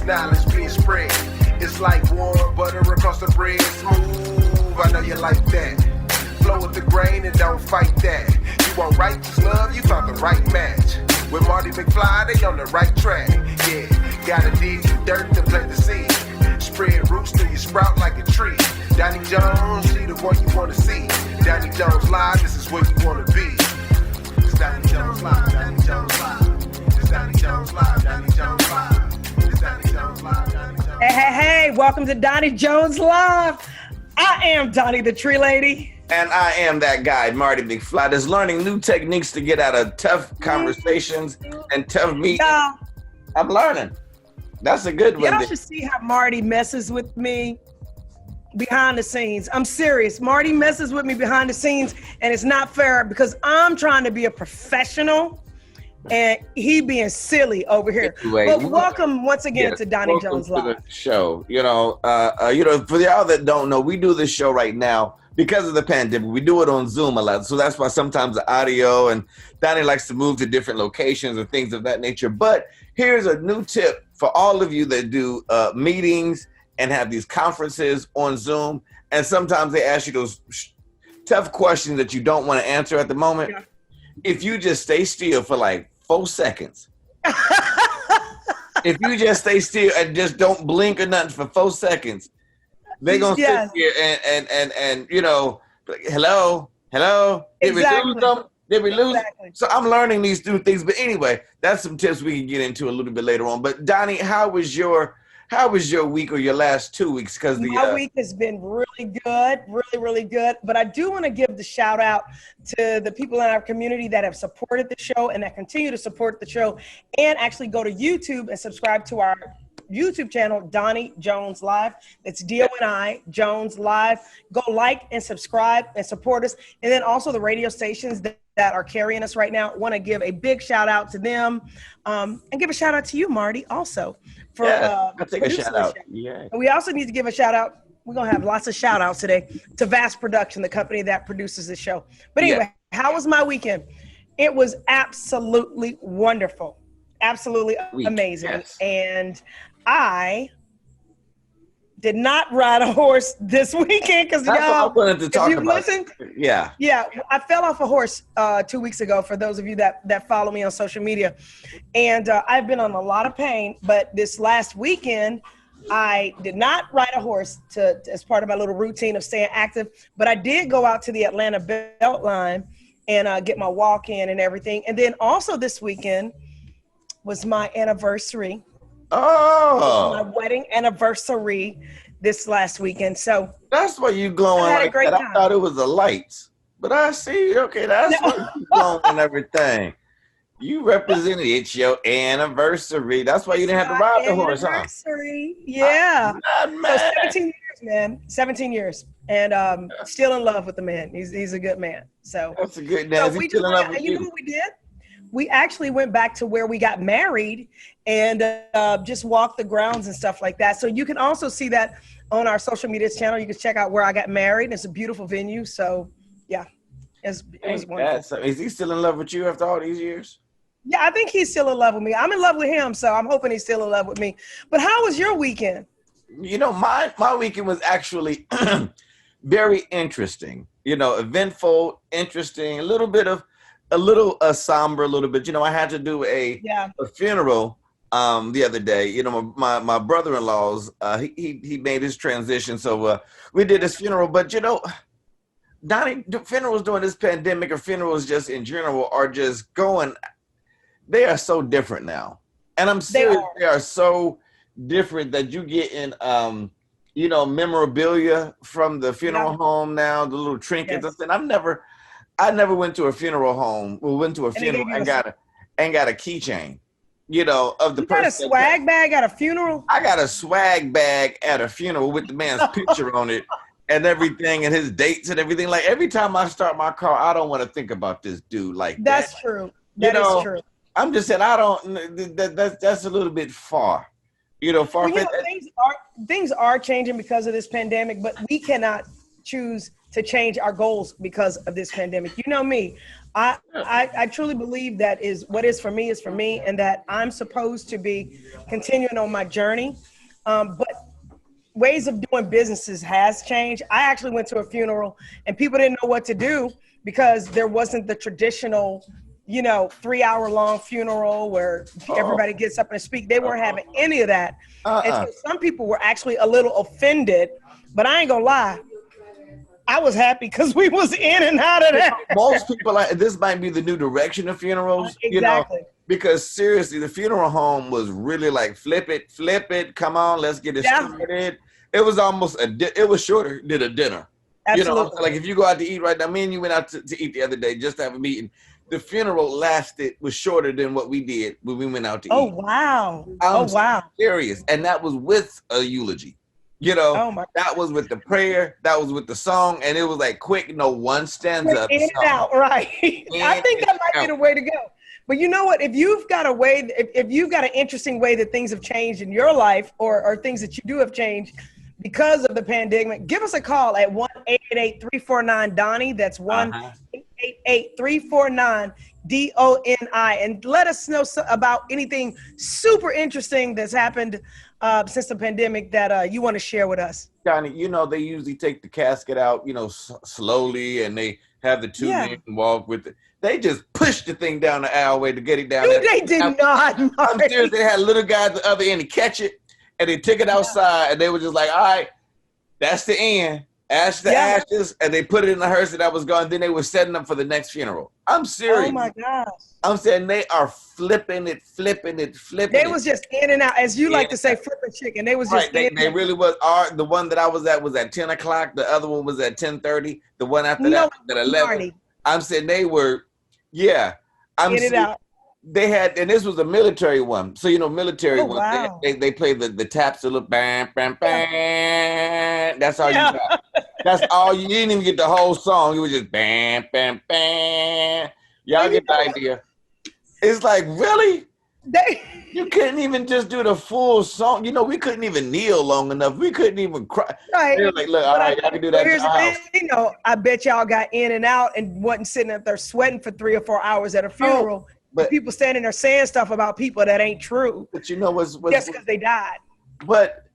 knowledge being spread. It's like warm butter across the bread. Smooth, I know you like that. Flow with the grain and don't fight that. You want righteous love, you found the right match. With Marty McFly, they on the right track. Yeah, gotta dig the dirt to plant the seed. Spread roots till you sprout like a tree. Donnie Jones, she the one you wanna see. Donnie Jones Live, this is where you wanna be. It's Donnie Jones Live, Donnie Jones Live. It's Donnie Jones Live, Donnie Jones Live. It's Donnie Jones Live, Donnie Jones Live. Hey, welcome to Donnie Jones Live. I am Donnie the Tree Lady. And I am that guy, Marty McFly, that's learning new techniques to get out of tough conversations and tough meetings. Yeah. I'm learning. That's a good one. Y'all should see how Marty messes with me behind the scenes. I'm serious. Marty messes with me behind the scenes, and it's not fair because I'm trying to be a professional and he being silly over here. Anyway, but welcome once again to Donnie Jones Live. The show. For y'all that don't know, we do this show right now because of the pandemic. We do it on Zoom a lot. So that's why sometimes the audio, and Donnie likes to move to different locations and things of that nature. But here's a new tip for all of you that do meetings and have these conferences on Zoom. And sometimes they ask you those tough questions that you don't want to answer at the moment. Yeah. If you just stay still for like 4 seconds. If you just stay still and just don't blink or nothing for 4 seconds, they're going to sit here and hello? Did we lose them? Did we lose? Exactly. So I'm learning these new things. But anyway, that's some tips we can get into a little bit later on. But Donnie, how was your week or your last 2 weeks? Because my week has been really good, really good. But I do want to give the shout out to the people in our community that have supported the show and that continue to support the show, and actually go to YouTube and subscribe to our YouTube channel, Donnie Jones Live. It's DONI Jones Live. Go like and subscribe and support us. And then also the radio stations that are carrying us right now. Want to give a big shout out to them, and give a shout out to you, Marty, also. I'll take a shout out. Yeah. And we also need to give a shout out. We're going to have lots of shout outs today to Vast Production, the company that produces the show. But anyway, How was my weekend? It was absolutely wonderful. Absolutely amazing. Yes. And I did not ride a horse this weekend because I wanted to talk about. Listened, yeah, I fell off a horse 2 weeks ago. For those of you that follow me on social media, and I've been on a lot of pain. But this last weekend, I did not ride a horse as part of my little routine of staying active. But I did go out to the Atlanta Beltline and get my walk in and everything. And then also this weekend was my anniversary. Oh, my wedding anniversary this last weekend. So that's why you glowing like that. I thought it was the lights, but I see. Okay, that's why you glowing and everything. You represented it's your anniversary. That's why you didn't have to ride the horse, huh? Anniversary, yeah. So 17 years, man. 17 years, and still in love with the man. He's a good man. So that's a good man. So you know what we did? We actually went back to where we got married and just walked the grounds and stuff like that. So you can also see that on our social media channel. You can check out where I got married. It's a beautiful venue. So yeah, it was wonderful. Is he still in love with you after all these years? Yeah, I think he's still in love with me. I'm in love with him, so I'm hoping he's still in love with me. But how was your weekend? My weekend was actually very interesting. Eventful, interesting, a little somber, a little bit. I had to do a funeral the other day. My brother-in-law's he made his transition, so we did his funeral. But Donnie, funerals during this pandemic, or funerals just in general, are just going. They are so different now, and I'm serious. They are so different that you get in memorabilia from the funeral home now, the little trinkets. Yes. And I never went to a funeral home. We went to a funeral and got a keychain, of the person. You got a swag bag at a funeral? I got a swag bag at a funeral with the man's picture on it and everything, and his dates and everything. Like, every time I start my car, I don't want to think about this dude like that. That's true. That is true. I'm just saying, that's a little bit far. Things are changing because of this pandemic, but we cannot choose to change our goals because of this pandemic. You know me, I truly believe that is what is for me, and that I'm supposed to be continuing on my journey. But ways of doing businesses has changed. I actually went to a funeral and people didn't know what to do because there wasn't the traditional, 3-hour long funeral where everybody gets up and speak. They weren't having any of that. And so some people were actually a little offended, but I ain't gonna lie, I was happy because we was in and out of that. Most people, this might be the new direction of funerals, exactly. Because seriously, the funeral home was really like, flip it, come on, let's get it started. It was almost it was shorter than a dinner. Absolutely. Like if you go out to eat right now, me and you went out to eat the other day just to have a meeting. The funeral was shorter than what we did when we went out to eat. Oh, wow. I'm serious. And that was with a eulogy. That was with the prayer, that was with the song, and it was like quick, one stanza. In and out, right. I think that might be the way to go. But you know what? If you've got if you've got an interesting way that things have changed in your life or things that you do have changed because of the pandemic, give us a call at 1-888-349-DONI. That's 1-888-349-DONI. And let us know about anything super interesting that's happened since the pandemic that you want to share with us. Johnny, they usually take the casket out, slowly, and they have the two men walk with it. They just pushed the thing down the alleyway to get it down there. They did not. I'm serious. They had a little guy at the other end to catch it, and they took it outside, and they were just like, all right, that's the end. Ashes, and they put it in the hearse that was gone. Then they were setting up for the next funeral. I'm serious. Oh my gosh. I'm saying they are flipping it. They was just in and out, as you like to say, flipping chicken. They was just They really was. The one that I was at was at 10 o'clock. The other one was at 10:30. The one after that at 11. I'm saying they were, I'm in and out. They had, and this was a military one. So, military ones, wow. they play the taps to look, bam, bam, bam. That's all you got. That's all. You didn't even get the whole song. It was just bam, bam, bam. Y'all get the idea. It's like, really? You couldn't even just do the full song. We couldn't even kneel long enough. We couldn't even cry. Right. They're like, look, all right, y'all can do that. Here's the thing, I bet y'all got in and out and wasn't sitting up there sweating for 3 or 4 hours at a funeral. But people standing there saying stuff about people that ain't true. But what's just because they died. But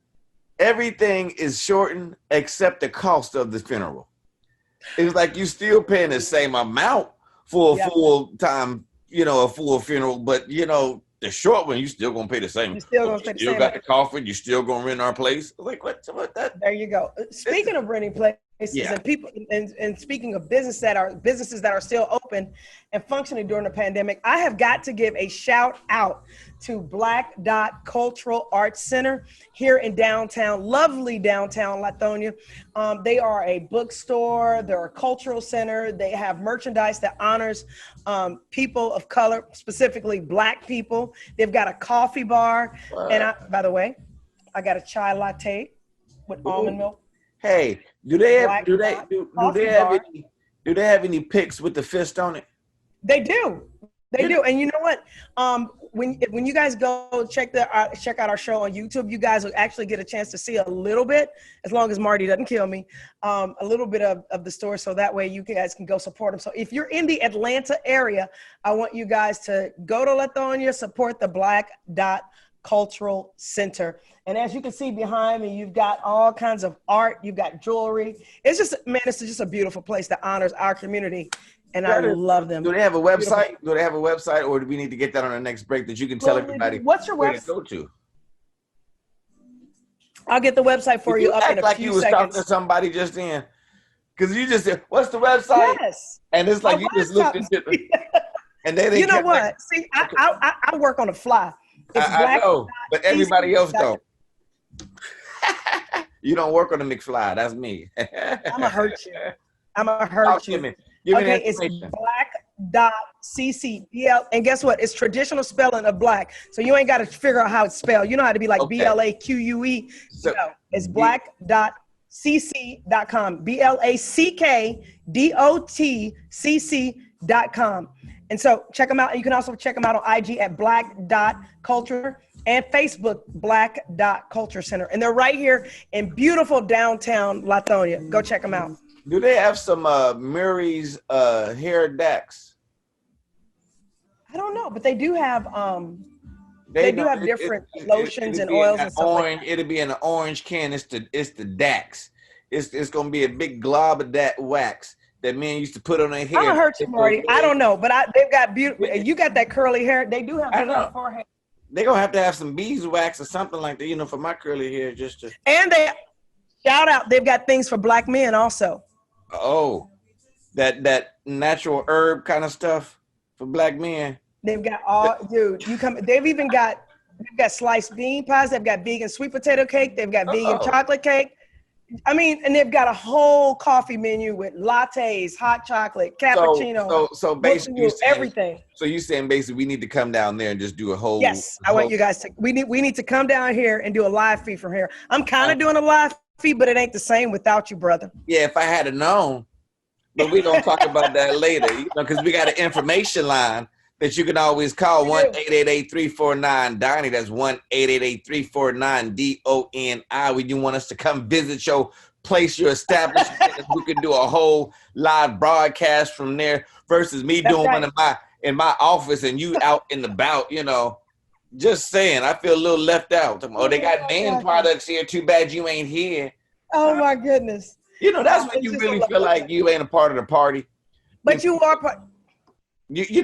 everything is shortened except the cost of the funeral. It's like you still paying the same amount for a full time, a full funeral, but the short one, you still gonna pay the same. You still gonna pay the same. You got the coffin. You still gonna rent our place. Like what that? There you go. Speaking of renting places and people, and speaking of businesses that are still open and functioning during the pandemic, I have got to give a shout out to Black Dot Cultural Arts Center here in lovely downtown Lithonia. They are a bookstore. They're a cultural center. They have merchandise that honors people of color, specifically Black people. They've got a coffee bar. Wow. And by the way, I got a chai latte with almond milk. Hey, do they have any pics with the fist on it? They do. They do. And you know what? When you guys go check out our show on YouTube, you guys will actually get a chance to see a little bit, as long as Marty doesn't kill me, a little bit of the store. So that way you guys can go support them. So if you're in the Atlanta area, I want you guys to go to Lithonia, support the Black Dot Cultural Center. And as you can see behind me, you've got all kinds of art. You've got jewelry. It's just a beautiful place that honors our community. And I love them. Do they have a website? Beautiful. Do they have a website, or do we need to get that on the next break that you can tell everybody? What's your website? Go to? I'll get the website for you up in a few seconds. Like you was talking to somebody just then, because you just said, "What's the website?" Yes. And it's like you just looked into it. And then you know what? See, I work on the fly. I know, but everybody else don't. You don't work on the McFly. That's me. I'm gonna hurt you. Give me it's black.cc. And guess what? It's traditional spelling of black. So you ain't got to figure out how it's spelled. You know how to be like BLAQUE. So it's black.cc.com. BLACKDOTCC.com. And so check them out. And you can also check them out on IG at black.culture and Facebook, Black Dot Culture Center. And they're right here in beautiful downtown Lithonia. Go check them out. Do they have some Murray's hair Dax? I don't know, but they do have they do have different lotions and oils and stuff like that. It'll be in an orange can. It's the Dax. It's gonna be a big glob of that wax that men used to put on their hair. I'm gonna hurt you, Marty. I don't know, but they've got beautiful. You got that curly hair. They do have that forehead. They're gonna have to have some beeswax or something like that, you know, for my curly hair. And they shout out, they've got things for black men also. Oh, that natural herb kind of stuff for black men. They've got they've got sliced bean pies, they've got vegan sweet potato cake, they've got vegan chocolate cake. I mean, and they've got a whole coffee menu with lattes, hot chocolate, cappuccino. So basically, everything. So you saying basically we need to come down there and just do a whole. Yes, I want you guys to. We need to come down here and do a live feed from here. I'm kind of doing a live feed, but it ain't the same without you, brother. Yeah, if I had known, but we gonna talk about that later, you know, because we got an information line that you can always call 1-888-349-DONNIE. That's 1-888-349-DONI. When you want us to come visit your place, your establishment, we could do a whole live broadcast from there versus me doing one in my office and you out and about, you know. Just saying, I feel a little left out. Oh, they got man products here. Too bad you ain't here. Oh my goodness. You know, that's when you really feel like you ain't a part of the party. But you are part.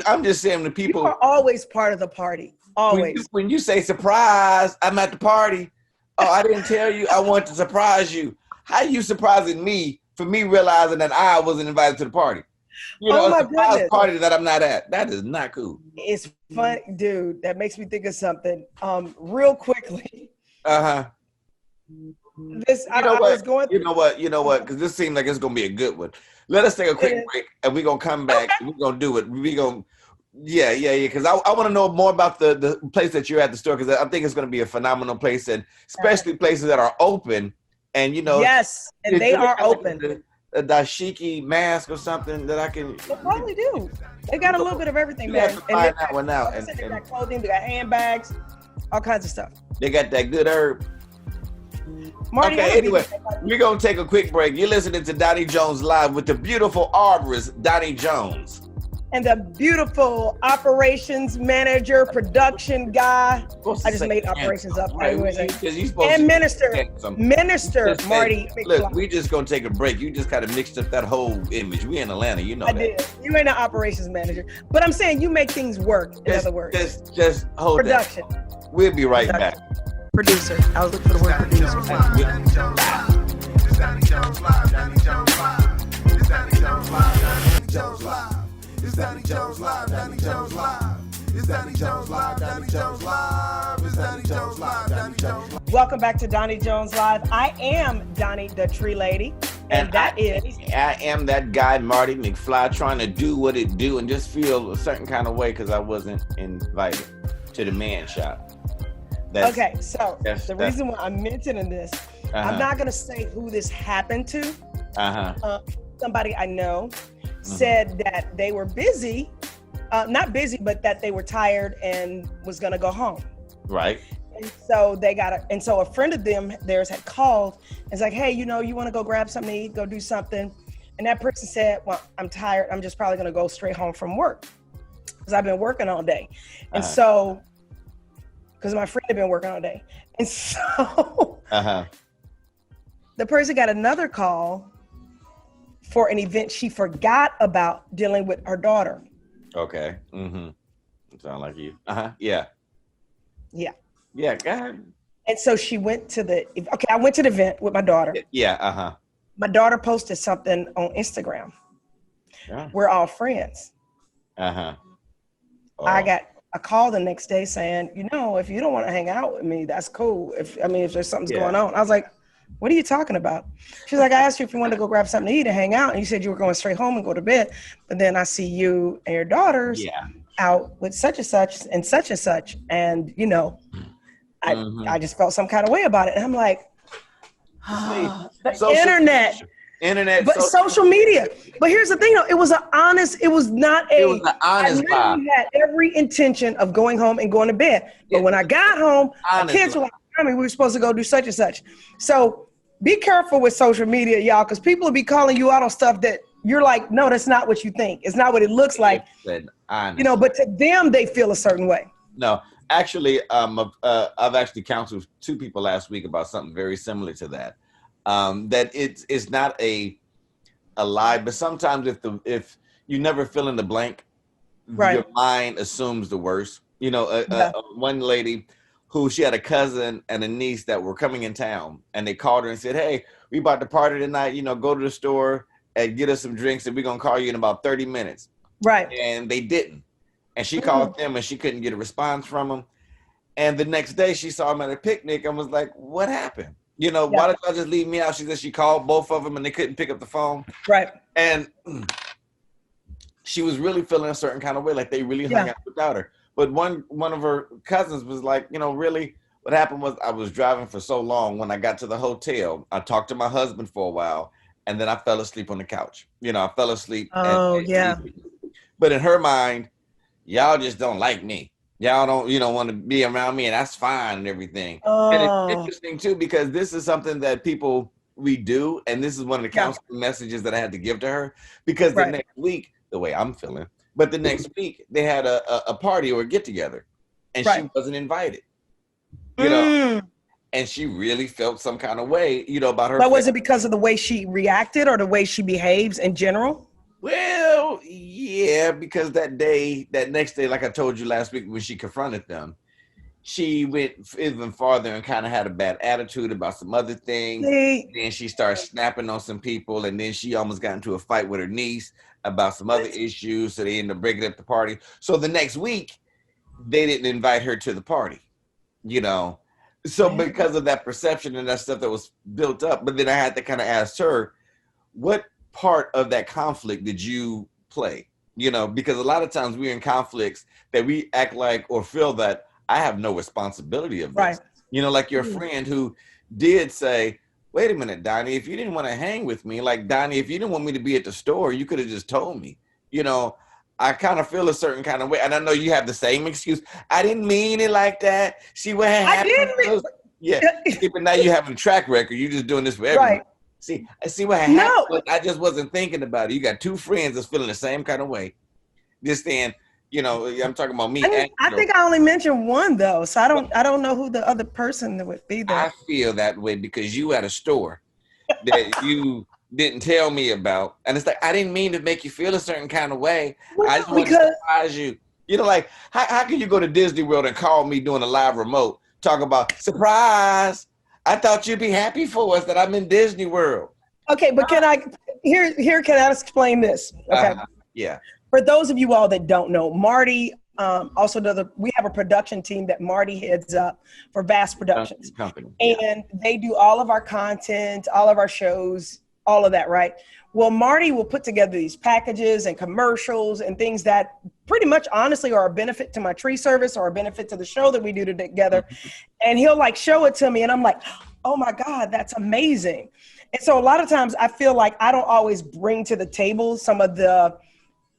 I'm just saying the people you are always part of the party. Always. When you say surprise, I'm at the party. Oh, I didn't tell you. I want to surprise you. How you surprising me for me realizing that I wasn't invited to the party? You know, a surprise party that I'm not at. That is not cool. It's fun, dude. That makes me think of something. Real quickly. Uh-huh. You know what? Because this seems like it's gonna be a good one. Let us take a quick break, and we're gonna come back. And we're gonna do it. Yeah. Because I want to know more about the place that you're at, the store, because I think it's gonna be a phenomenal place, and especially places that are open. And you know, yes, and they are open. A dashiki mask or something that I can. They probably do. They got a little bit of everything, man. Have to find that one out. They got clothing, they got handbags, all kinds of stuff. They got that good herb. Marty, okay, anyway, we're going to take a quick break. You're listening to Donnie Jones Live with the beautiful arborist, Donnie Jones. And the beautiful operations manager, production guy. I just made operations up. Right, and minister Marty. Look, we just going to take a break. You just kind of mixed up that whole image. We in Atlanta, you know that. I did. You ain't an operations manager. But I'm saying you make things work, in other words. Just hold production. That. We'll be right back. Producer. I was looking for the word producer. It's Donnie Jones Live. Donnie Jones Live. It's Donnie Jones Live. Donnie Jones Live. It's Donnie Jones Live. Donnie Jones Live. It's Donnie Jones Live. Donnie Jones Live. It's Donnie Jones Live. Donnie Jones Live. Welcome back to Donnie Jones Live. I am Donnie the Tree Lady. And I am that guy, Marty McFly, trying to do what it do and just feel a certain kind of way because I wasn't invited to the man shop. Okay, so the reason why I'm mentioning this, I'm not going to say who this happened to. Somebody I know said that they were busy, not busy, but that they were tired and was going to go home. Right. And so so a friend of theirs had called and was like, hey, you want to go grab something to eat, go do something. And that person said, well, I'm tired. I'm just probably going to go straight home from work because I've been working all day. And so, because my friend had been working all day. And so the person got another call for an event she forgot about dealing with her daughter. Okay. Sound like you. Yeah. Yeah. Yeah, go ahead. And so she went to I went to the event with my daughter. Yeah, My daughter posted something on Instagram. Yeah. We're all friends. Oh. I got a call the next day saying, if you don't want to hang out with me, that's cool. If there's something's going on. I was like, what are you talking about? She's like, I asked you if you wanted to go grab something to eat and hang out. And you said you were going straight home and go to bed. But then I see you and your daughters out with such and such and such and such. And, I just felt some kind of way about it. And I'm like, internet, but social media. But here's the thing, though. It was not an honest vibe. We had every intention of going home and going to bed. But when I got home, my kids were like, we were supposed to go do such and such. So be careful with social media, y'all, because people will be calling you out on stuff that you're like, no, that's not what you think. It's not what it looks like. You know, but to them, they feel a certain way. No, actually, I've actually counseled 2 people last week about something very similar to that. That it's not a lie, but sometimes if you never fill in the blank, right, your mind assumes the worst. You know, one lady who she had a cousin and a niece that were coming in town, and they called her and said, "Hey, we about to party tonight. You know, go to the store and get us some drinks, and we're gonna call you in about 30 minutes." Right. And they didn't. And she called them, and she couldn't get a response from them. And the next day, she saw them at a picnic and was like, "What happened? You know, why did y'all just leave me out?" She said she called both of them, and they couldn't pick up the phone. Right. And she was really feeling a certain kind of way, like they really hung out without her. But one of her cousins was like, you know, really, what happened was I was driving for so long. When I got to the hotel, I talked to my husband for a while, and then I fell asleep on the couch. You know, I fell asleep. Oh, yeah. But in her mind, y'all just don't like me. Y'all don't, want to be around me, and that's fine and everything. Oh. And it's interesting, too, because this is something that we do, and this is one of the counseling messages that I had to give to her, because the next week, the way I'm feeling, but the next week they had a party or a get together, and she wasn't invited, you know, and she really felt some kind of way, about her. But was it because of the way she reacted or the way she behaves in general? Well, yeah, because that next day, like I told you last week when she confronted them, she went even farther and kind of had a bad attitude about some other things. Then she started snapping on some people, and then she almost got into a fight with her niece about some other issues, so they ended up breaking up the party. So the next week, they didn't invite her to the party, So because of that perception and that stuff that was built up, but then I had to kind of ask her, what part of that conflict did you play? Because a lot of times we're in conflicts that we act like or feel that I have no responsibility of this. Like your friend who did say, wait a minute, Donnie, if you didn't want to hang with me, like Donnie, if you didn't want me to be at the store, you could have just told me. I kind of feel a certain kind of way. And I know you have the same excuse. I didn't mean it like that. See what happened? But now you have a track record. You're just doing this for everyone. See what happened? No. I just wasn't thinking about it. You got 2 friends that's feeling the same kind of way. Just saying, I'm talking about me. I think I only mentioned one though, so I don't know who the other person that would be there. I feel that way because you at a store that you didn't tell me about, and it's like I didn't mean to make you feel a certain kind of way. Well, I just wanted to surprise you. Like how can you go to Disney World and call me doing a live remote, talk about surprise? I thought you'd be happy for us that I'm in Disney World. Okay, but can I explain this? Okay. Yeah. For those of you all that don't know, Marty also we have a production team that Marty heads up for Vast Productions. Company. And they do all of our content, all of our shows, all of that, right? Well, Marty will put together these packages and commercials and things that pretty much honestly are a benefit to my tree service or a benefit to the show that we do together. And he'll show it to me and I'm like, oh my God, that's amazing. And so a lot of times I feel like I don't always bring to the table some of the,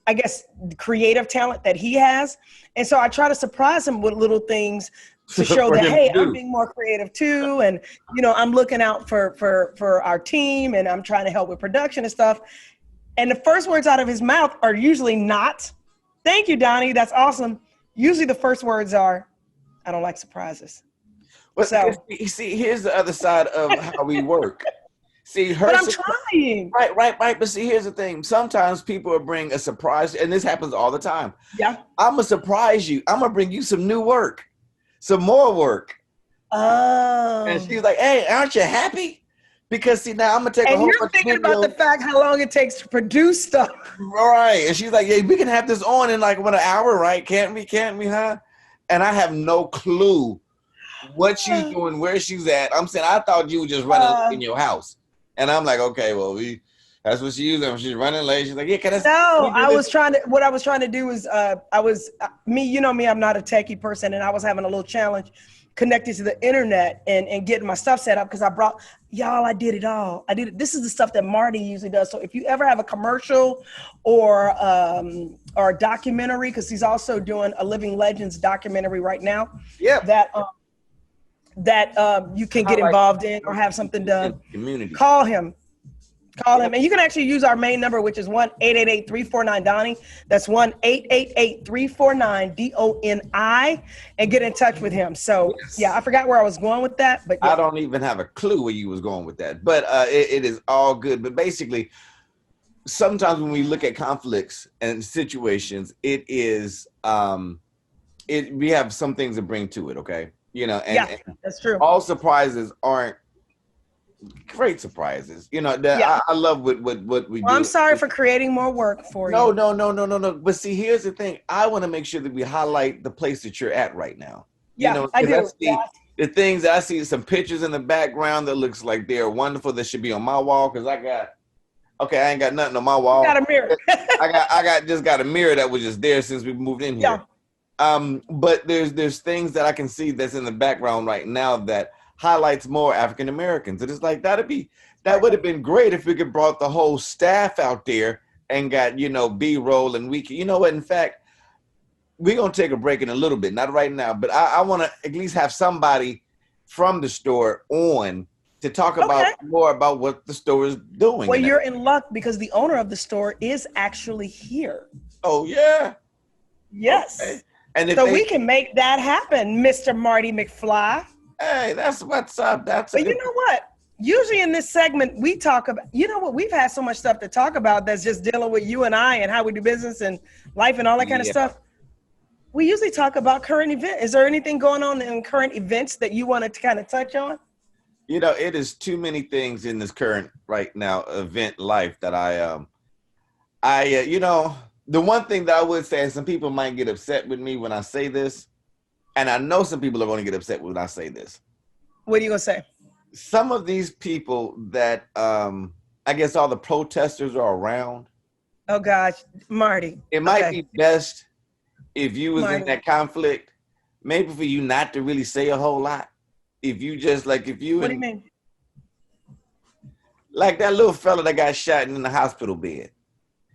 I guess, creative talent that he has. And so I try to surprise him with little things to show that, hey, I'm being more creative too. And, I'm looking out for our team and I'm trying to help with production and stuff. And the first words out of his mouth are usually not, thank you, Donnie, that's awesome. Usually the first words are, I don't like surprises. Well, so, see, here's the other side of how we work. See, but I'm trying. Right. But see, here's the thing. Sometimes people will bring a surprise, and this happens all the time. Yeah. I'm going to surprise you. I'm going to bring you some new work, some more work. Oh. And she's like, hey, aren't you happy? Because see, now I'm going to take a whole bunch of And you're thinking about the fact how long it takes to produce stuff. Right. And she's like, yeah, we can have this on in like 1 hour, right? Can't we, huh? And I have no clue what she's doing, where she's at. I'm saying, I thought you were just running in your house. And I'm like, okay, well, that's what she's doing. She's running late. She's like, yeah, can I? No, what I was trying to do is, me, I'm not a techie person. And I was having a little challenge connected to the internet and getting my stuff set up because I did it all. This is the stuff that Marty usually does. So if you ever have a commercial or a documentary, because he's also doing a Living Legends documentary right now. Yeah. that you can get involved in or have something done, community. Call him. And you can actually use our main number, which is 1-888-349-DONI. That's 1-888-349-DONI, and get in touch with him. So, I forgot where I was going with that. But I don't even have a clue where you was going with that. But it is all good. But basically, sometimes when we look at conflicts and situations, it is we have some things to bring to it, okay? You know, and that's true. All surprises aren't great surprises. You know, I love what we do. I'm sorry for creating more work for you. No. But see, here's the thing. I want to make sure that we highlight the place that you're at right now. Yeah, you know, I do. The things that I see, some pictures in the background that looks like they're wonderful that should be on my wall, because I ain't got nothing on my wall. You got a mirror. I just got a mirror that was just there since we moved in here. But there's things that I can see that's in the background right now that highlights more African Americans. And it's like that would have been great if we could brought the whole staff out there and got, you know, B-roll, and we can, you know what, in fact, we're gonna take a break in a little bit, not right now, but I want to at least have somebody from the store on to talk about more about what the store is doing. Well, you're in luck because the owner of the store is actually here. Oh yeah. Yes. Okay. And so we can make that happen, Mr. Marty McFly. Hey, that's what's up. But you know what? Usually in this segment, we talk about, you know what? We've had so much stuff to talk about that's just dealing with you and I and how we do business and life and all that kind of stuff. We usually talk about current events. Is there anything going on in current events that you wanted to kind of touch on? You know, it is too many things in this current right now event life that you know, the one thing that I would say, and some people might get upset with me when I say this, and I know some people are going to get upset when I say this. What are you going to say? Some of these people that I guess all the protesters are around. Oh, gosh, Marty. It might be best if you was in that conflict, maybe for you not to really say a whole lot. If you just like, if you. What do you mean? Like that little fella that got shot in the hospital bed.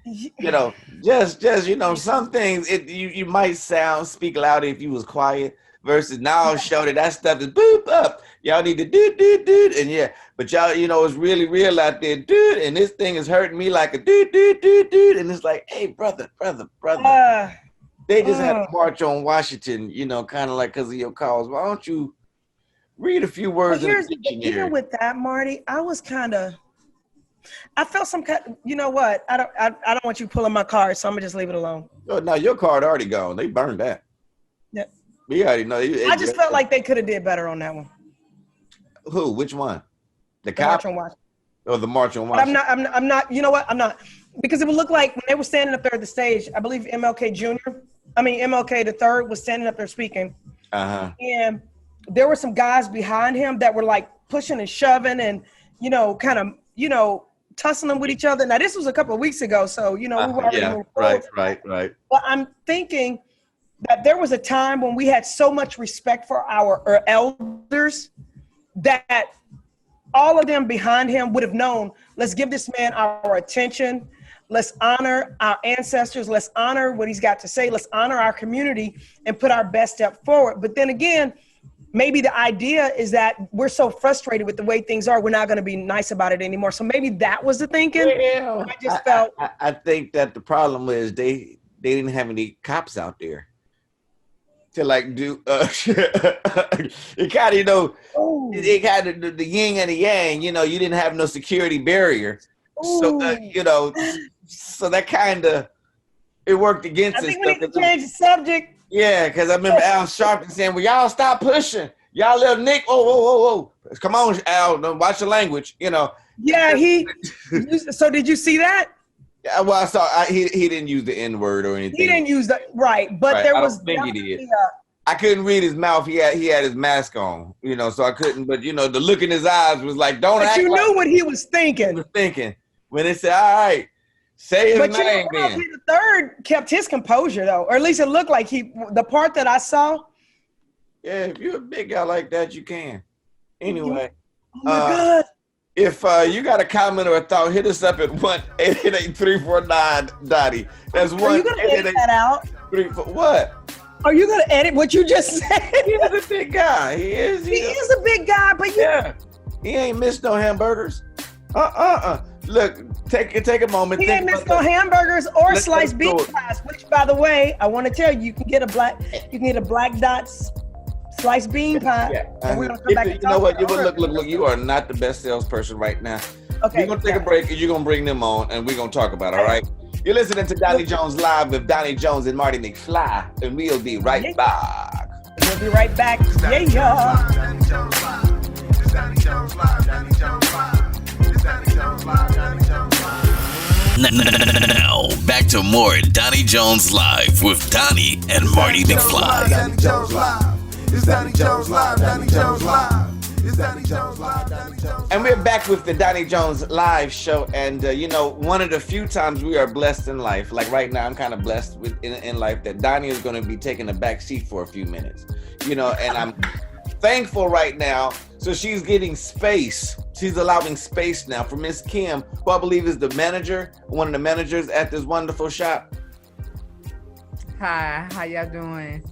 You know, just you know, some things you might speak louder if you was quiet versus now shorty that stuff is boop up. Y'all need to do and but y'all, you know, it's really real out there, dude, and this thing is hurting me like a dude, and it's like, hey, brother. They just had a march on Washington, you know, kind of like because of your cause. Why don't you read a few words in the dictionary? Even with that, Marty, I felt some kind. You know what? I don't want you pulling my card, so I'm gonna just leave it alone. Oh, no, your card already gone. They burned that. Yeah. We already know. I just felt like they could have did better on that one. Who? Which one? The March on Washington. Or the March on Washington? I'm not. You know what? I'm not, because it would look like when they were standing up there at the stage. I believe MLK the third was standing up there speaking. And there were some guys behind him that were like pushing and shoving and, you know, kind of, you know, tussling with each other. Now this was a couple of weeks ago, so you know we were already right. But I'm thinking that there was a time when we had so much respect for our elders that all of them behind him would have known, let's give this man our attention. Let's honor our ancestors. Let's honor what he's got to say. Let's honor our community and put our best step forward. But then again, maybe the idea is that we're so frustrated with the way things are, we're not going to be nice about it anymore. So maybe that was the thinking. Well, I just felt. I think that the problem is they didn't have any cops out there to like do. It kind of, you know, it kind of the yin and the yang. You know, you didn't have no security barrier, so you know, so that kind of it worked against us. I think we need to change the subject. Yeah, because I remember Al Sharpton saying, well, y'all stop pushing. Y'all little Nick, whoa. Come on, Al, don't watch your language, you know. Yeah, so did you see that? Yeah, well, I saw, he didn't use the N-word or anything. He didn't use that, right, but there was. I don't think he did. I couldn't read his mouth. He had his mask on, you know, so I couldn't, but, you know, the look in his eyes was like, don't act like. But you knew what he was thinking. When they said, all right. Say his name, then. The third kept his composure, though, or at least it looked like the part that I saw. Yeah, if you're a big guy like that, you can. Anyway. Oh my God. If you got a comment or a thought, hit us up at 1-888-349-DOTI. That's 1-888-349. Are you going to edit that out? What? Are you gonna edit what you just said? He is a big guy. He is a big guy, but he ain't missed no hamburgers. Look, take a moment. He ain't missed no hamburgers or sliced bean pies. Which, by the way, I want to tell you, you can get a Black Dots sliced bean pie. Yeah. And we're gonna come back. You know what? Look. You are not the best salesperson right now. Okay. We're gonna take a break, and you're gonna bring them on, and we're gonna talk about it. All right. You're listening to Donnie Jones Live with Donnie Jones and Marty McFly, and we'll be right back. We'll be right back. Yeah, y'all. Donnie Jones Live. It's Donnie Jones Live. Donnie Jones Live. It's Donnie Jones Live. Donnie Jones Live. Now, back to more Donnie Jones Live with Donnie and Marty McFly. Donnie Jones Live. It's Donnie Jones Live. Donnie Jones Live. It's Donnie Jones Live. Donnie Jones Live. And we're back with the Donnie Jones Live show. And, one of the few times we are blessed in life, like right now, I'm kind of blessed in life that Donnie is going to be taking a back seat for a few minutes, and I'm thankful right now. So she's getting space. She's allowing space now for Miss Kim, who I believe is the manager, one of the managers at this wonderful shop. Hi, how y'all doing?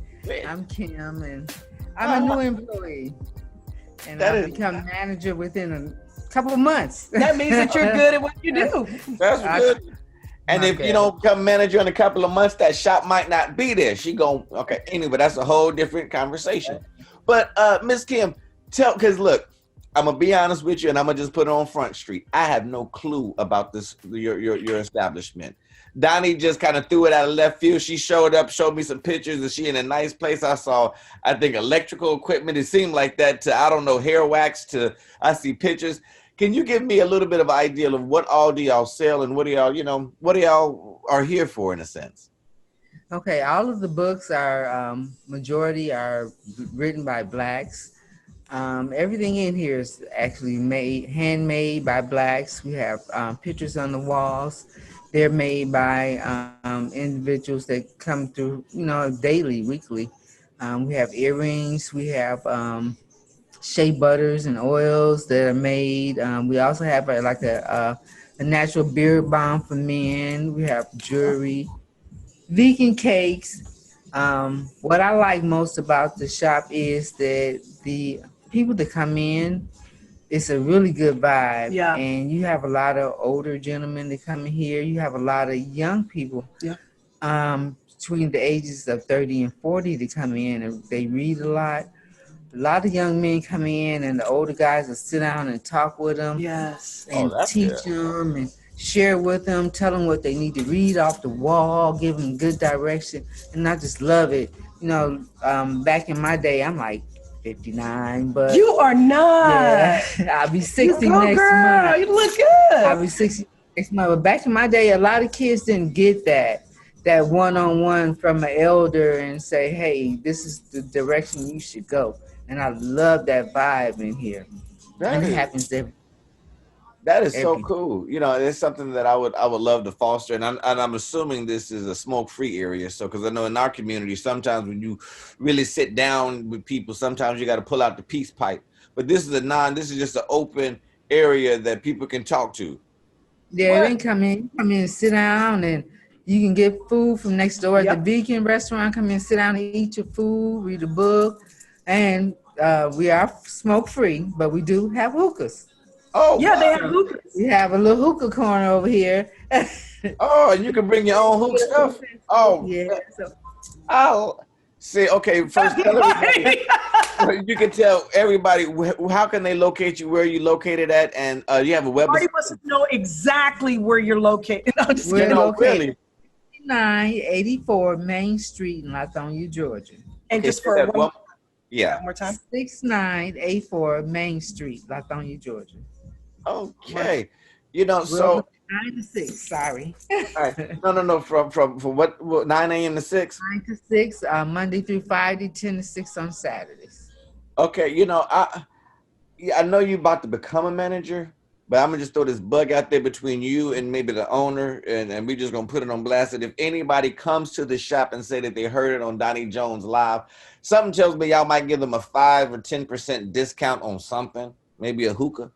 I'm Kim, and I'm a new employee. And I've become manager within a couple of months. That means that you're good at what you do. That's good. And if you don't become manager in a couple of months, that shop might not be there. Anyway, that's a whole different conversation. But Miss Kim, because look, I'm gonna be honest with you, and I'm gonna just put it on Front Street. I have no clue about your establishment. Donnie just kind of threw it out of left field. She showed up, showed me some pictures, and she in a nice place. I saw, I think, electrical equipment. It seemed like that to, I don't know, hair wax to, I see pictures. Can you give me a little bit of idea of what all do y'all sell and what do y'all are here for in a sense? Okay, all of the books are, majority are written by Blacks. Everything in here is actually handmade by Blacks. We have pictures on the walls. They're made by individuals that come through, daily, weekly. We have earrings. We have shea butters and oils that are made. We also have a natural beard balm for men. We have jewelry, vegan cakes. What I like most about the shop is that the people that come in, it's a really good vibe. Yeah. And you have a lot of older gentlemen that come in here. You have a lot of young people. Yeah. Between the ages of 30 and 40 that come in, and they read a lot. A lot of young men come in, and the older guys will sit down and talk with them. Yes. And teach them and share with them, tell them what they need to read off the wall, give them good direction. And I just love it. Back in my day, I'm like 59, but you are not. Yeah, I'll be 60 next month. You look good. I'll be 60 next month. But back in my day, a lot of kids didn't get that one-on-one from an elder and say, hey, this is the direction you should go. And I love that vibe in here. And it happens every. That is so cool. It's something that I would love to foster. And I'm assuming this is a smoke-free area. So, because I know in our community, sometimes when you really sit down with people, sometimes you got to pull out the peace pipe. But this is just an open area that people can talk to. Yeah, they come in and sit down, and you can get food from next door at the vegan restaurant. Come in, sit down and eat your food, read a book. And we are smoke-free, but we do have hookahs. Oh, yeah, they have hookahs. We have a little hookah corner over here. Oh, and you can bring your own hookah stuff. Oh, yeah. I'll see. Okay, first tell everybody. You can tell everybody how can they locate you, where you located at, and you have a website. Everybody wants to know exactly where you're located. We're located 6984 Main Street in Lithonia, Georgia. And just for one more time. 6984 Main Street, Lithonia, Georgia. Okay. So 9 to 6, sorry. All right. No. From what 9 a.m. to 6? 9 to 6, Monday through Friday, 10 to 6 on Saturdays. Okay, I know you're about to become a manager, but I'm gonna just throw this bug out there between you and maybe the owner, and we're just gonna put it on blast. That if anybody comes to the shop and say that they heard it on Donnie Jones Live, something tells me y'all might give them a 5 or 10% discount on something, maybe a hookah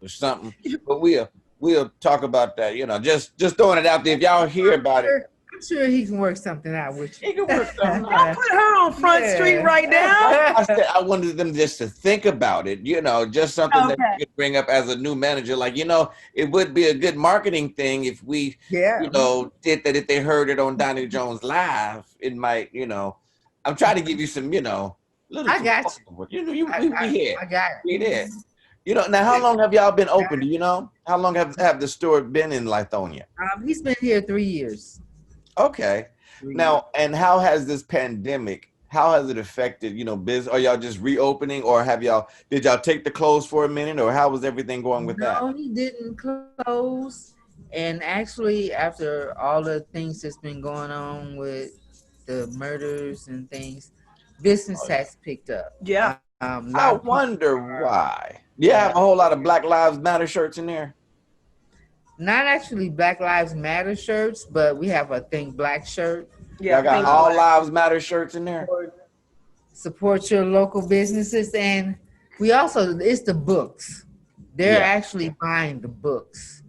or something. But we'll talk about that. Just throwing it out there. If y'all hear about it, I'm sure he can work something out with you. He can work something Don't out. put her on Front Street right now. I said I wanted them just to think about it, just something that you could bring up as a new manager. Like, it would be a good marketing thing if we, did that. If they heard it on Donnie Jones Live, it might, I'm trying to give you some, little. I got you. I got it. We did. Now how long have y'all been open? Do you know? How long have the store been in Lithonia? He's been here 3 years. Okay. Now, and how has this pandemic, how has it affected, business? Are y'all just reopening, or did y'all take the close for a minute, or how was everything going with that? No, he didn't close. And actually, after all the things that's been going on with the murders and things, business has picked up. Yeah. I wonder why. Do you have a whole lot of Black Lives Matter shirts in there? Not actually Black Lives Matter shirts, but we have a Think Black shirt. Yeah, I got all Lives Matter shirts in there. Support your local businesses, and we also, it's the books. They're actually buying the books.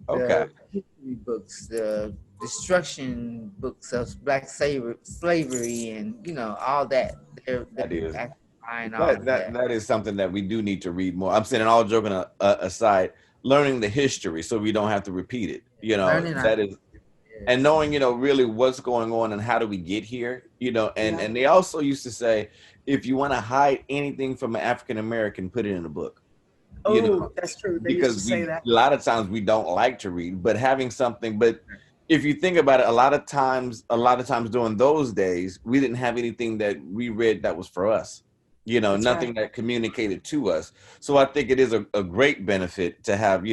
Okay. The history books, the destruction books of Black slavery, and all that. That is. Buying all that is something that we do need to read more. I'm saying, all joking aside, learning the history so we don't have to repeat it. That is. And knowing, really what's going on and how do we get here, and they also used to say, if you want to hide anything from an African American, put it in a book. That's true. They because used to say that. A lot of times we don't like to read, but having something. But if you think about it, a lot of times during those days, we didn't have anything that we read that was for us. Nothing that communicated to us. So I think it is a great benefit to have,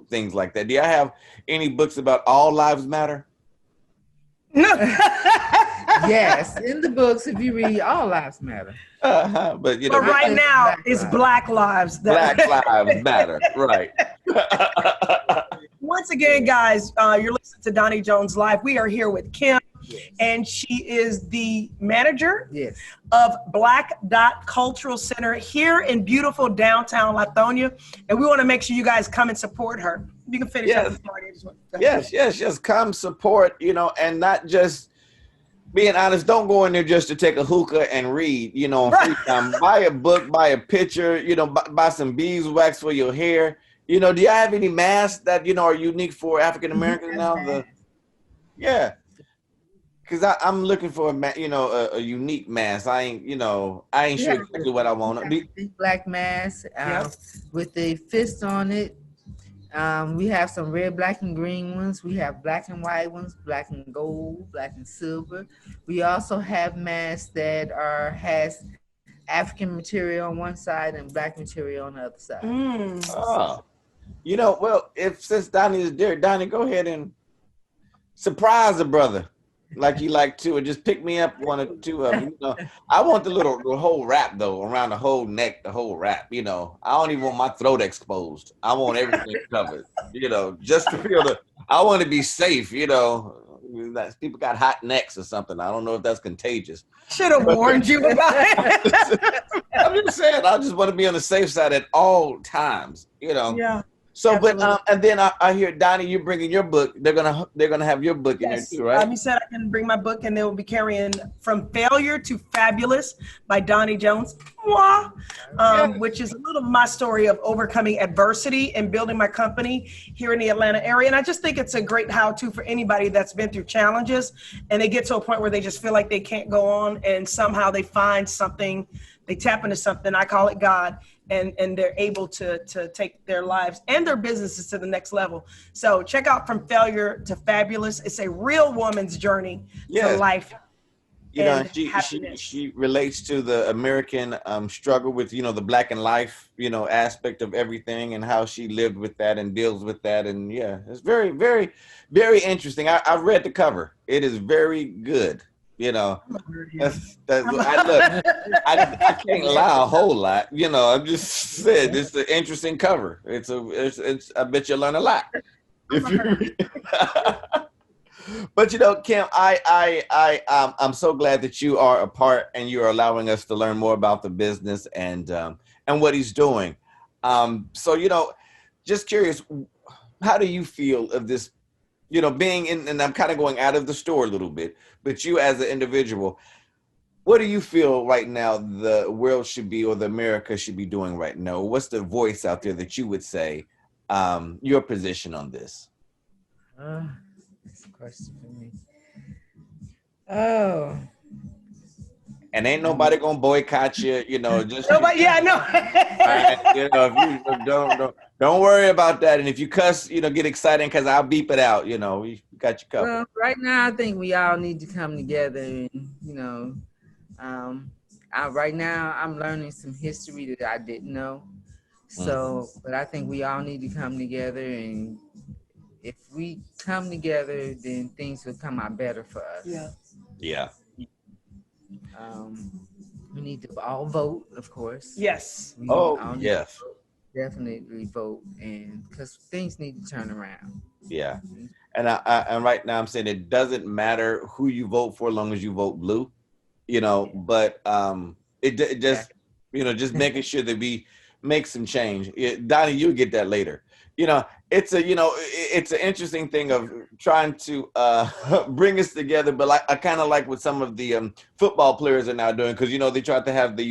things like that. Do you have any books about all lives matter? Yes, in the books, if you read, all lives matter. But right now, it's Black Lives. Black Lives Matter, right. Once again, guys, you're listening to Donnie Jones Live. We are here with Kim, and she is the manager of Black Dot Cultural Center here in beautiful downtown Lithonia, and we want to make sure you guys come and support her. You can finish up the party. Yes. Come support, and not just being honest. Don't go in there just to take a hookah and read, on free time. Buy a book, buy a picture, buy some beeswax for your hair. Do you have any masks that, are unique for African Americans now? Because I'm looking for a unique mask. I ain't sure exactly what I want. Big black mask with a fist on it. We have some red, black, and green ones. We have black and white ones, black and gold, black and silver. We also have masks that has African material on one side and black material on the other side. Oh. Well, since Donnie is there, Donnie, go ahead and surprise the brother like you like to, and just pick me up one or two of them. I want the whole wrap though, around the whole neck, the whole wrap. I don't even want my throat exposed. I want everything covered. Just to feel I want to be safe. People got hot necks or something. I don't know if that's contagious. Should have warned you about it. I'm just saying, I just want to be on the safe side at all times. Yeah. So, absolutely. But and then I hear, Donnie, you're bringing your book. They're gonna have your book in there too, right? You said I can bring my book, and they will be carrying "From Failure to Fabulous" by Donnie Jones, which is a little of my story of overcoming adversity and building my company here in the Atlanta area. And I just think it's a great how-to for anybody that's been through challenges, and they get to a point where they just feel like they can't go on, and somehow they find something, they tap into something. I call it God. And they're able to take their lives and their businesses to the next level. So check out From Failure to Fabulous. It's a real woman's journey to life. She relates to the American struggle with, the black and life, aspect of everything, and how she lived with that and deals with that. And it's very, very, very interesting. I've read the cover. It is very good. I can't lie a whole lot. I just said it's an interesting cover. It's I bet you'll learn a lot. But Kim, I'm so glad that you are a part and you are allowing us to learn more about the business and what he's doing. So just curious, how do you feel of this you know, being in, and I'm kind of going out of the store a little bit, but you as an individual, what do you feel right now the world should be, or the America should be doing right now? What's the voice out there that you would say, your position on this? That's a question for me. Oh. And ain't nobody gonna boycott you, you know. Just Nobody, yeah, I know. you know, if you don't worry about that. And if you cuss, you know, get excited because I'll beep it out. You know, we got you covered. Well, right now, I think we all need to come together, and you know, right now I'm learning some history that I didn't know. So, but I think we all need to come together, and if we come together, then things will come out better for us. Yeah. We need to all vote, of course. Yes. Yes. Definitely vote, and because things need to turn around. Yeah. And and right now I'm saying it doesn't matter who you vote for, as long as you vote blue, you know. But it just, you know, just making sure that we make some change. Donnie, you'll get that later. You know, it's an interesting thing of trying to bring us together, but I kind of like what some of the football players are now doing, because, you know, they tried to have the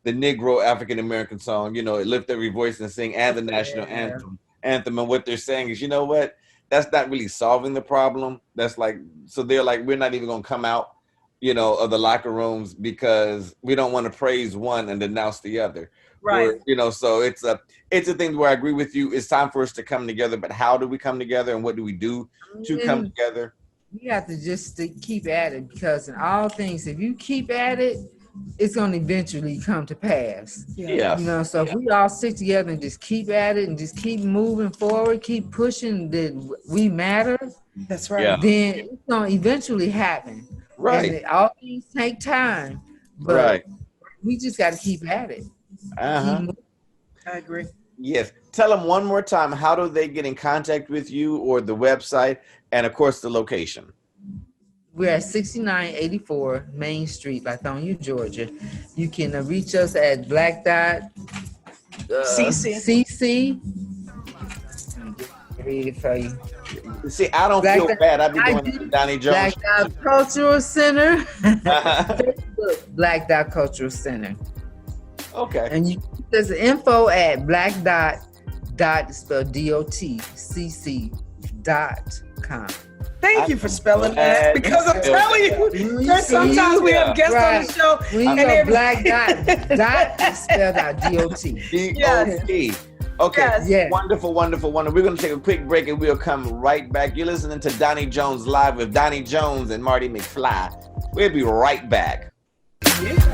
Negro African American song, you know, lift every voice and sing, and the national anthem. And what they're saying is, you know what, that's not really solving the problem. That's like, so they're like, we're not even going to come out, you know, of the locker rooms because we don't want to praise one and denounce the other. Right. Or, you know, so it's a thing where I agree with you. It's time for us to come together, but how do we come together, and what do we do to come together? We have to just keep at it, because in all things, if you keep at it, it's going to eventually come to pass. Yeah. You know, so if we all stick together and just keep at it and just keep moving forward, keep pushing that we matter. That's right. Yeah. Then it's going to eventually happen. Right. And all things take time, but we just got to keep at it. I agree. Yes. Tell them one more time, how do they get in contact with you, or the website, and of course the location? We're at 6984 Main Street, Lithonia, Georgia. You can reach us at Black Dot CC. Read it for you. See, I don't feel bad. I've been doing Donnie Jones. Black Dot Cultural Center. Facebook, Black Dot Cultural Center. Okay. And you there's info at black dot spelled DOTCC.com. Thank you for spelling that, because I'm telling you, there's sometimes we have guests on the show. We know black dot is spelled out DOT. DOT. Okay. Yes. Wonderful. We're going to take a quick break and we'll come right back. You're listening to Donnie Jones Live with Donnie Jones and Marty McFly. We'll be right back. It's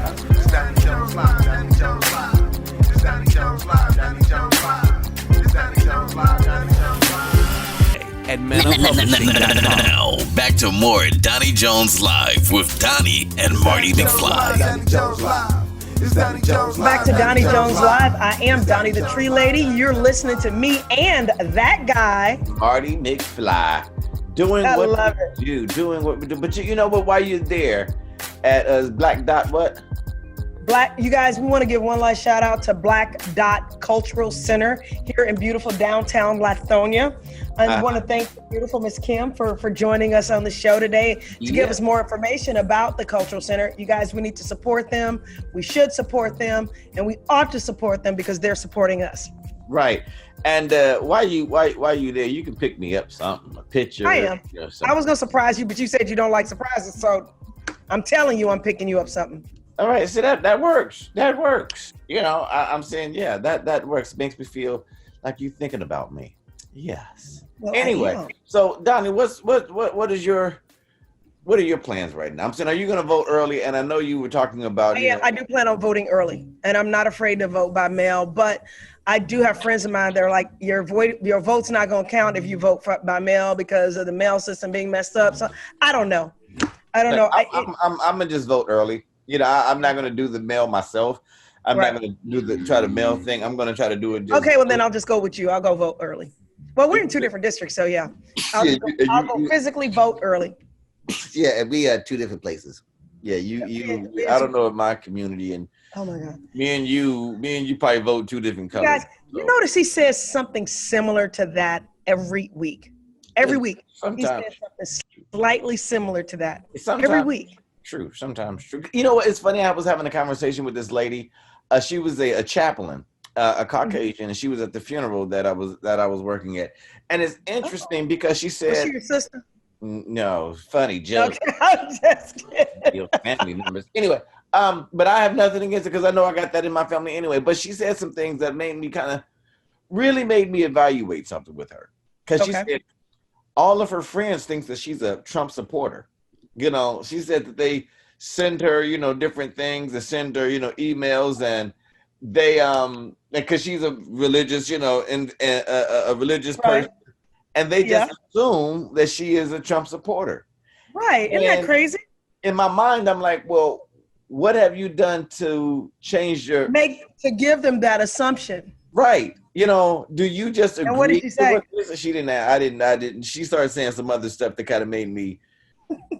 Donnie Jones Live, Donnie Jones Live. It's Donnie Jones Live, Donnie Jones Live. It's Donnie Jones Live, Donnie Jones Live. At ManaPublishing.com. Now, back to more Donnie Jones Live with Donnie and Marty McFly. Donnie Jones Live. It's Donnie Jones Live. Back to Donnie Jones Live. I am Donnie the Tree Lady. You're listening to me and that guy, Marty McFly, doing what we do, doing what we do. But you know what? While you're there at Black Dot, what? You guys, we want to give one last shout out to Black Dot Cultural Center here in beautiful downtown Lithonia. I want to thank beautiful Miss Kim for joining us on the show today to give us more information about the Cultural Center. You guys, we need to support them. We should support them, and we ought to support them because they're supporting us. Right. And while you there, you can pick me up something, a picture. I am. You know, I was gonna surprise you, but you said you don't like surprises, so I'm telling you, I'm picking you up something. All right, see that works. That works. You know, I'm saying, yeah, that works. Makes me feel like you're thinking about me. Yes. Well, anyway, so Donnie, what are your plans right now? I'm saying, are you going to vote early? And I know you were talking about. I do plan on voting early, and I'm not afraid to vote by mail. But I do have friends of mine that are like, your vote's not going to count if you vote by mail because of the mail system being messed up. So I don't know. I'm gonna just vote early. You know, I'm not gonna do the mail myself. I'm not gonna do try the mail thing. I'm gonna try to do it. Okay, well then I'll just go with you. I'll go vote early. Well, we're in two different districts, so yeah. I'll go physically vote early. Yeah, we had two different places. Yeah, I don't know if my community and oh my God, me and you probably vote two different colors. Guys, you notice he says something similar to that every week. Every week. Sometimes. He said something slightly similar to that. Sometimes, every week. True. Sometimes true. You know what? It's funny. I was having a conversation with this lady. She was a chaplain, a Caucasian, and she was at the funeral that I was working at. And it's interesting because she said, was she your sister? No, funny joke. Okay, I'm just kidding. Family members. Anyway, but I have nothing against it because I know I got that in my family anyway. But she said some things that made me really made me evaluate something with her. Because she said all of her friends think that she's a Trump supporter. You know, she said that they send her, different things, they send her, emails, and they because she's a religious, and a religious person, and they just assume that she is a Trump supporter. Right. Isn't that crazy? In my mind, I'm like, well, what have you done to change to give them that assumption? Right. Do you just agree? And what did she say? She didn't. I didn't. She started saying some other stuff that kind of made me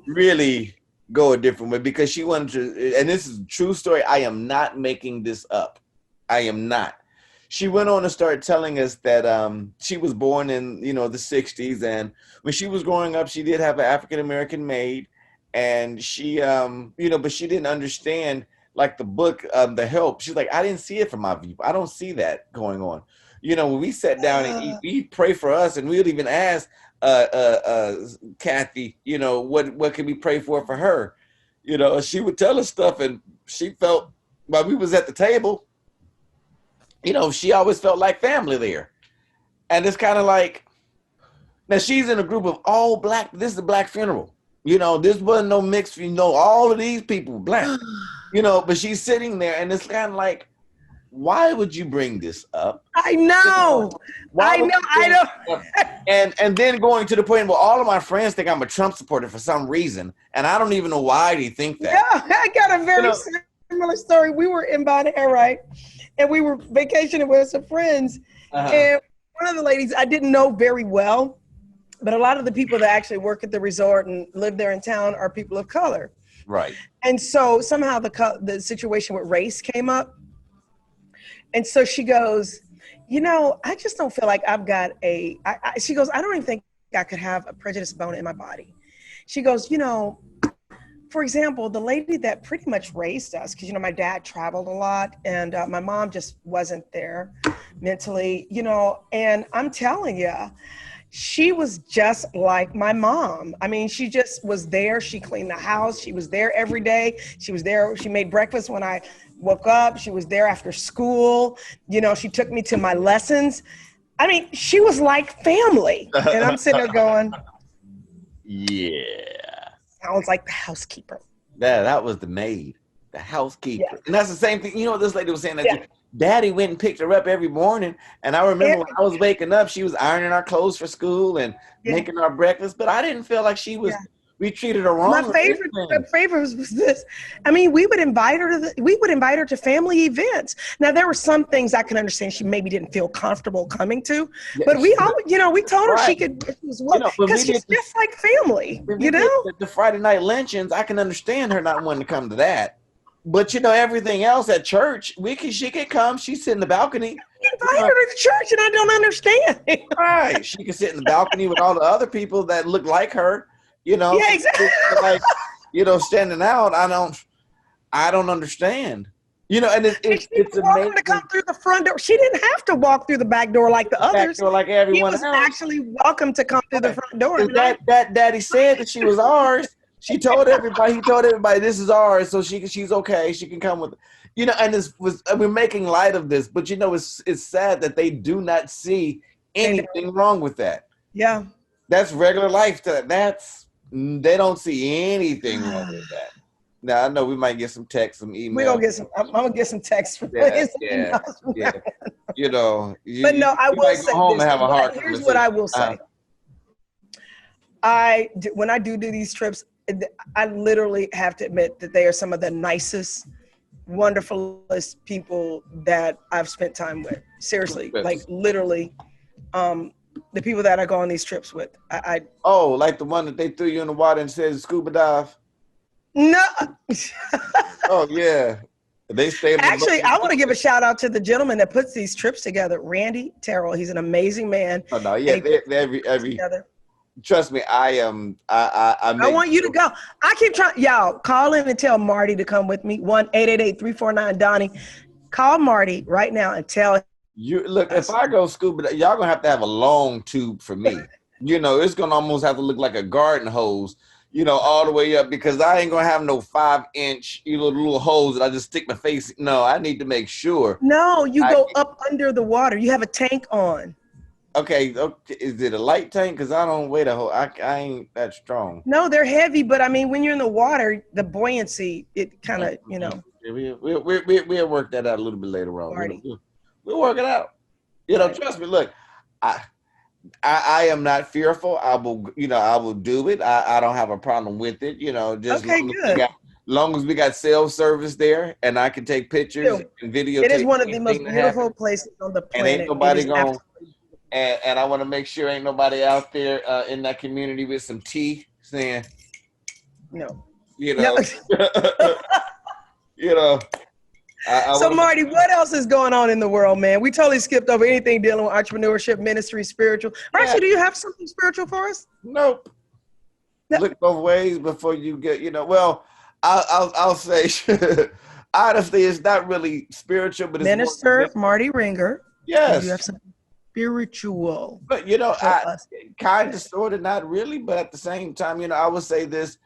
really go a different way because she wanted to. And this is a true story. I am not making this up. I am not. She went on to start telling us that she was born in the 60s, and when she was growing up, she did have an African American maid, and she but she didn't understand like the book The Help. She's like, I didn't see it from my view. I don't see that going on. When we sat down and eat, we'd pray for us, and we'd even ask Kathy, what can we pray for her? She would tell us stuff, and she felt while we was at the table, she always felt like family there. And it's kind of like, now she's in a group of all black. This is a black funeral. This wasn't no mixed, all of these people black, but she's sitting there, and it's kind of like, why would you bring this up? I know. I know. And then going to the point where all of my friends think I'm a Trump supporter for some reason, and I don't even know why they think that. Yeah, I got a very similar story. We were in Bonaire, right? And we were vacationing with some friends. And one of the ladies I didn't know very well, but a lot of the people that actually work at the resort and live there in town are people of color. Right. And so somehow the situation with race came up. And so she goes, I just don't feel like I've got she goes, I don't even think I could have a prejudiced bone in my body. She goes, for example, the lady that pretty much raised us, because, my dad traveled a lot and my mom just wasn't there mentally, and I'm telling you, she was just like my mom. I mean, she just was there. She cleaned the house. She was there every day. She was there. She made breakfast when I woke up. She was there after school. She took me to my lessons. I mean, she was like family. And I'm sitting there going, yeah. Sounds like the housekeeper. That was the maid, the housekeeper. Yeah. And that's the same thing. This lady was saying that Daddy went and picked her up every morning. And I remember when I was waking up, she was ironing our clothes for school and making our breakfast. But I didn't feel like she was, we treated her wrong. My favorite was this. I mean, we would invite her to family events. Now, there were some things I can understand she maybe didn't feel comfortable coming to, but we all, we told her she could, because she's just like family, The Friday night lynchings, I can understand her not wanting to come to that. But everything else at church, she could come. She sit in the balcony. Invite her to church, and I don't understand. Right, she could sit in the balcony with all the other people that look like her. Yeah, exactly. Like, standing out. I don't understand. And it's amazing to come through the front door. She didn't have to walk through the back door like the others. Door like everyone else. She was else. actually welcome to come through the front door. That Daddy said that she was ours. He told everybody, this is ours, so she's okay. She can come with, and we're making light of this, but it's sad that they do not see anything wrong with that. Yeah. That's regular life. They don't see anything wrong with that. Now I know we might get some text, some email. We're gonna get some. I'm gonna get some text from yeah. But no, I will say home and have a heart. Here's what I will say. When I do these trips, I literally have to admit that they are some of the nicest, wonderfulest people that I've spent time with. Seriously, like literally, the people that I go on these trips with. Like the one that they threw you in the water and said scuba dive? No. Oh yeah. They stayed. Actually, I want to give a shout out to the gentleman that puts these trips together, Randy Terrell. He's an amazing man. Oh no, yeah, trust me, I am. I I want you to go. I keep trying. Y'all call in and tell Marty to come with me. 1-888-349-Donnie. Call Marty right now and tell you. Look, if I go scuba, y'all gonna have to have a long tube for me. You know, it's gonna almost have to look like a garden hose. You know, all the way up, because I ain't gonna have no 5-inch, little holes that I just stick my face. No, I need to make sure. No, you go up under the water. You have a tank on. Okay. Is it a light tank? Because I don't weigh the whole. I ain't that strong. No, they're heavy, but I mean, when you're in the water, the buoyancy, it kind of, you know. We'll work that out a little bit later on. We'll work it out. You know, trust me. Look, I am not fearful. I will do it. I don't have a problem with it. You know, just long as we got cell service there and I can take pictures and videotape. It is one of the most beautiful places on the planet. And ain't nobody going. And I want to make sure ain't nobody out there in that community with some tea saying, no. You know. No. You know. So Marty, what else is going on in the world, man? We totally skipped over anything dealing with entrepreneurship, ministry, spiritual. Actually, do you have something spiritual for us? Nope. No. Look both ways before you get, you know. Well, I'll say, honestly, it's not really spiritual, but it's Minister Marty Ringer. Yes. Do you have something spiritual? But you know, kind of, sort of, not really, but at the same time, you know, I would say this.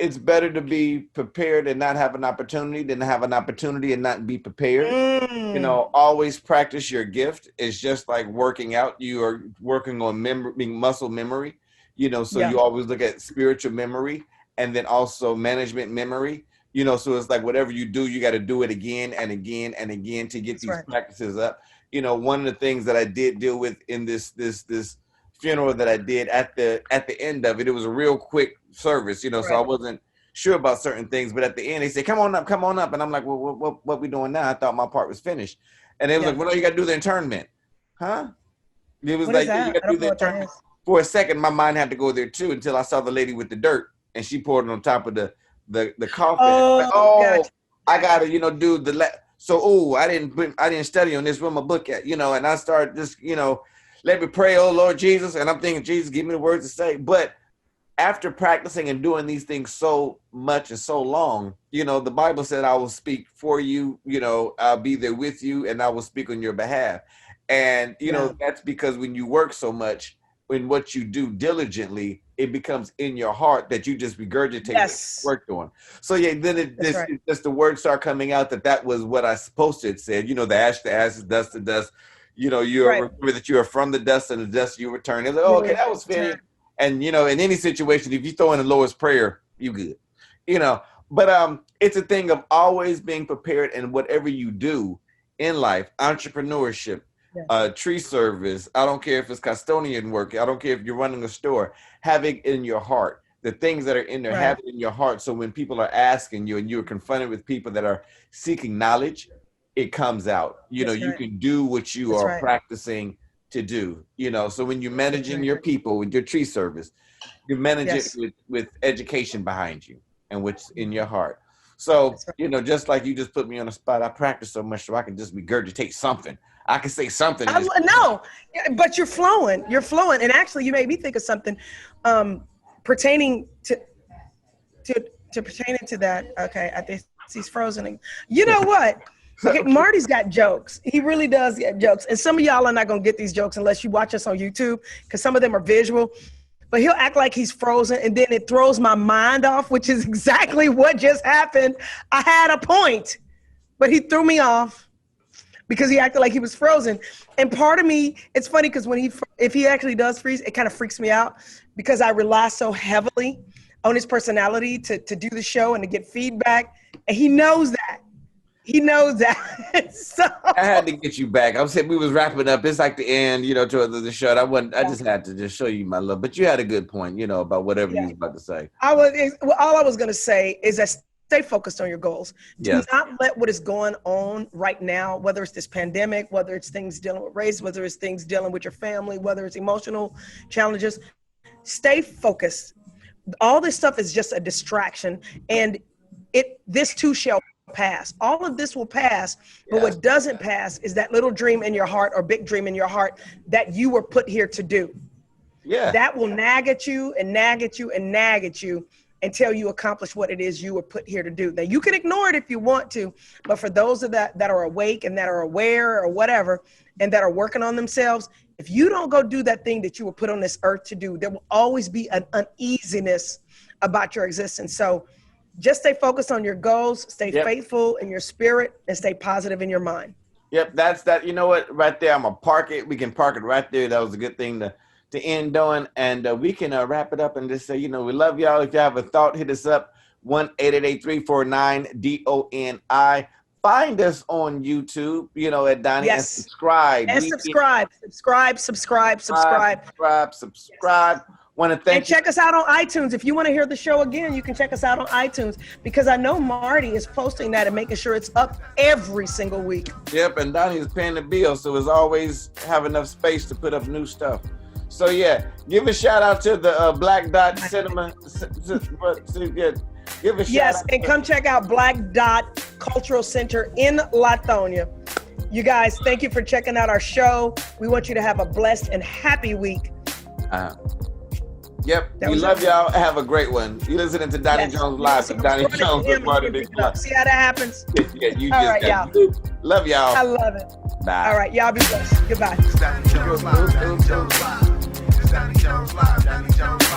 It's better to be prepared and not have an opportunity than to have an opportunity and not be prepared. You know, always practice your gift. It's just like working out. You are working on muscle memory, you know, so you always look at spiritual memory and then also management memory, you know, so it's like whatever you do, you got to do it again and again and again to get these practices up. You know, one of the things that I did deal with in this funeral that I did at the end of it, it was a real quick service, you know, so I wasn't sure about certain things, but at the end they said, come on up. And I'm like, well, what we doing now? I thought my part was finished. And they was like, well, no, you got to do the internment. Huh? It was like, you got to do the internment. For a second, my mind had to go there too, until I saw the lady with the dirt and she poured it on top of the coffin. Gotcha. I got to, you know, do I didn't study on this, where my book at, you know, and I started just, you know, let me pray, oh Lord Jesus. And I'm thinking, Jesus, give me the words to say. But after practicing and doing these things so much and so long, you know, the Bible said, I will speak for you, you know, I'll be there with you and I will speak on your behalf. And, you know, that's because when you work so much, when what you do diligently, it becomes in your heart that you just regurgitate what you worked on. So then just the words start coming out that was what I supposed to have said, you know, the ash to ashes, dust to dust. You know, remember that you are from the dust and the dust you return. It's like, oh, okay, that was fitting. And, you know, in any situation, if you throw in the Lord's Prayer, you good. You know, but it's a thing of always being prepared in whatever you do in life, entrepreneurship, tree service. I don't care if it's custodian work. I don't care if you're running a store. Have it in your heart. The things that are in there, have it in your heart. So when people are asking you and you're confronted with people that are seeking knowledge, it comes out, you know, you can do what you are practicing to do, you know. So when you're managing your people with your tree service, you manage it with education behind you and what's in your heart. So, you know, just like you just put me on the spot, I practice so much so I can just regurgitate something. I can say something. No, but you're flowing. And actually you made me think of something pertaining to that. Okay, I think he's frozen. You know what? Okay, Marty's got jokes. He really does get jokes. And some of y'all are not going to get these jokes unless you watch us on YouTube, because some of them are visual. But he'll act like he's frozen, and then it throws my mind off, which is exactly what just happened. I had a point, but he threw me off because he acted like he was frozen. And part of me, it's funny because if he actually does freeze, it kind of freaks me out because I rely so heavily on his personality to do the show and to get feedback. And he knows that. He knows that. So I had to get you back. I was saying we was wrapping up. It's like the end, you know, to the show. I just had to just show you my love. But you had a good point, you know, about whatever you was about to say. All I was going to say is that stay focused on your goals. Do not let what is going on right now, whether it's this pandemic, whether it's things dealing with race, whether it's things dealing with your family, whether it's emotional challenges, stay focused. All this stuff is just a distraction, and this too shall pass. All of this will pass, but what doesn't pass is that little dream in your heart or big dream in your heart that you were put here to do. Yeah. That will nag at you and nag at you and nag at you until you accomplish what it is you were put here to do. Now, you can ignore it if you want to, but for those of that are awake and that are aware or whatever, and that are working on themselves, if you don't go do that thing that you were put on this earth to do, there will always be an uneasiness about your existence. So just stay focused on your goals, stay faithful in your spirit, and stay positive in your mind. Yep, that's that. You know what? Right there, I'm gonna park it. We can park it right there. That was a good thing to end on, and we can wrap it up and just say, you know, we love y'all. If you have a thought, hit us up 1-888-349-DONI. Find us on YouTube, you know, at Doni, and subscribe. And subscribe. Want to thank and check us out on iTunes. If you want to hear the show again, you can check us out on iTunes, because I know Marty is posting that and making sure it's up every single week. Yep, and Doni is paying the bill, so it's always have enough space to put up new stuff. So yeah, give a shout out to the Black Dot Cinema. Give a shout out. And come check out Black Dot Cultural Center in Lithonia. You guys, thank you for checking out our show. We want you to have a blessed and happy week. Yep, we love y'all. Have a great one. You're listening to Doni Jones Live with Doni Jones with Marty Big Fly. See how that happens? Yeah, you all just right, got y'all. Love y'all. I love it. Bye. All right, y'all be blessed. Goodbye. Doni Jones Live, Doni Jones Live. Doni Jones Live, Doni Jones